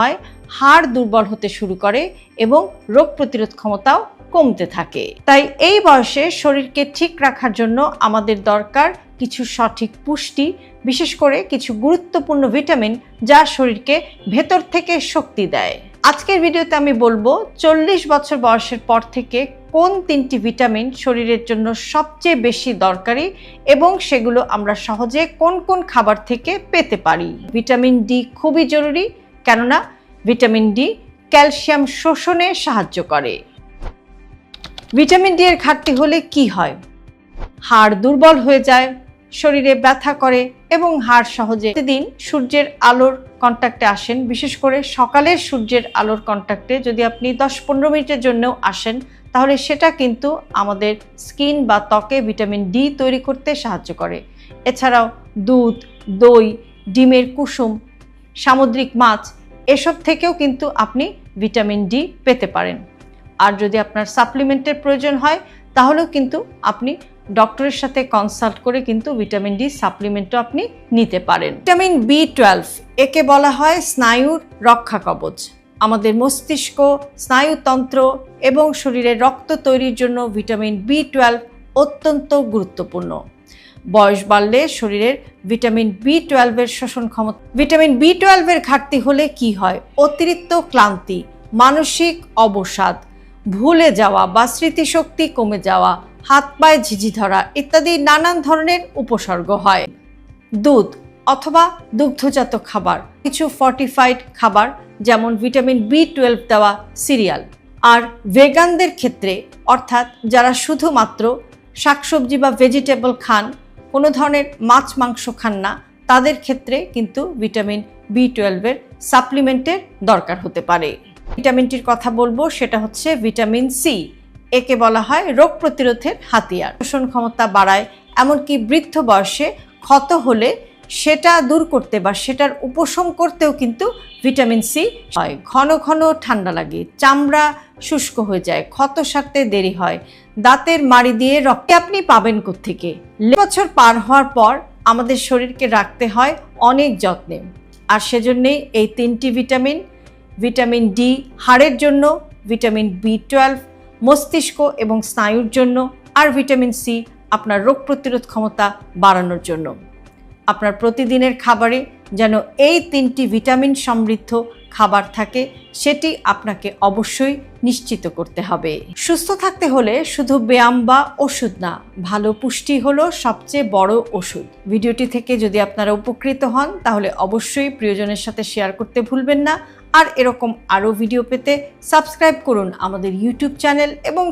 হয় হাড় দুর্বল হতে শুরু করে এবং রোগ প্রতিরোধ ক্ষমতাও কমতে থাকে। তাই এই বয়সে শরীরকে ঠিক রাখার জন্য আমাদের দরকার কিছু সঠিক পুষ্টি, বিশেষ করে কিছু গুরুত্বপূর্ণ ভিটামিন যা শরীরকে ভেতর থেকে শক্তি দেয়। আজকের ভিডিওতে আমি বলবো 40 বছর বয়সের পর থেকে কোন 3টি ভিটামিন শরীরের জন্য সবচেয়ে বেশি দরকারি এবং সেগুলো আমরা সহজে কোন কোন খাবার থেকে পেতে পারি। ভিটামিন ডি খুবই জরুরি, কেননা ভিটামিন ডি ক্যালসিয়াম শোষণে সাহায্য করে। ভিটামিন ডি এর ঘাটতি হলে কি হয়? হাড় দুর্বল হয়ে যায়, শরীরে ব্যথা করে এবং হাড় সহজে প্রতিদিন সূর্যের আলোর কন্ট্যাক্টে আসেন, বিশেষ করে সকালের সূর্যের আলোর কন্ট্যাক্টে যদি আপনি 10-15 মিনিটের জন্যও আসেন, তাহলে সেটা কিন্তু আমাদের স্কিন বা ত্বকে ভিটামিন ডি তৈরি করতে সাহায্য করে। এছাড়াও দুধ, দই, ডিমের কুসুম, সামুদ্রিক মাছ এসব থেকেও কিন্তু আপনি ভিটামিন ডি পেতে পারেন। আর যদি আপনার সাপ্লিমেন্টের প্রয়োজন হয় তাহলেও কিন্তু আপনি ডক্টরের সাথে কনসাল্ট করে কিন্তু ভিটামিন ডি সাপ্লিমেন্টও আপনি নিতে পারেন। ভিটামিন বি12 একে বলা হয় স্নায়ুর রক্ষা কবচ। আমাদের মস্তিষ্ক, স্নায়ুতন্ত্র এবং শরীরের রক্ত তৈরির জন্য ভিটামিন বি12 অত্যন্ত গুরুত্বপূর্ণ। বয়স বাড়লে শরীরের ভিটামিন বি12 এর শোষণ ক্ষমতা। ভিটামিন বি12 এর ঘাটতি হলে কি হয়? অতিরিক্ত ক্লান্তি, মানসিক অবসাদ, ভুলে যাওয়া বা স্মৃতিশক্তি কমে যাওয়া, হাত পায়ে ঝিঝি ধরা ইত্যাদি নানান ধরনের উপসর্গ হয়। দুধ অথবা দুগ্ধজাত খাবার, কিছু ফর্টিফাইড খাবার যেমন ভিটামিন বি12 দেওয়া সিরিয়াল, আর ভেগানদের ক্ষেত্রে অর্থাৎ যারা শুধুমাত্র শাকসবজি বা ভেজিটেবল খান, কোনো ধরনের মাছ মাংস খান না, তাদের ক্ষেত্রে কিন্তু ভিটামিন বি12 এর সাপ্লিমেন্টের দরকার হতে পারে। ভিটামিনটির কথা বলবো, সেটা হচ্ছে ভিটামিন সি। একে বলা হয় রোগ প্রতিরোধের হাতিয়ার। শোষণ ক্ষমতা বাড়ায়, এমনকি বৃদ্ধ বয়সে ক্ষত হলে সেটা দূর করতে বা সেটার উপশম করতেও কিন্তু ভিটামিন সি হয়। ঘন ঘন ঠান্ডা লাগে, চামড়া শুষ্ক হয়ে যায়, ক্ষত সারতে দেরি হয়, দাঁতের মাড়ি দিয়ে রক্ত আপনি পাবেন কোত্থেকে? বছর পার হওয়ার পর আমাদের শরীরকে রাখতে হয় অনেক যত্নে, আর সেজন্যই এই 3টি ভিটামিন, ভিটামিন ডি হাড়ের জন্য, ভিটামিন বি12 মস্তিষ্ক এবং স্নায়ুর জন্য, আর ভিটামিন সি আপনার রোগ প্রতিরোধ ক্ষমতা বাড়ানোর জন্য। আপনার প্রতিদিনের খাবারে যেন এই 3টি ভিটামিন সমৃদ্ধ খাবার থাকে, সেটি আপনাকে অবশ্যই নিশ্চিত করতে হবে। সুস্থ থাকতে হলে শুধু ব্যায়াম বা ওষুধ না, ভালো পুষ্টি হলো সবচেয়ে বড় ওষুধ। ভিডিওটি থেকে যদি আপনারা উপকৃত হন তাহলে অবশ্যই প্রিয়জনের সাথে শেয়ার করতে ভুলবেন না। আর এরকম আরও ভিডিও পেতে সাবস্ক্রাইব করুন আমাদের ইউটিউব চ্যানেল এবং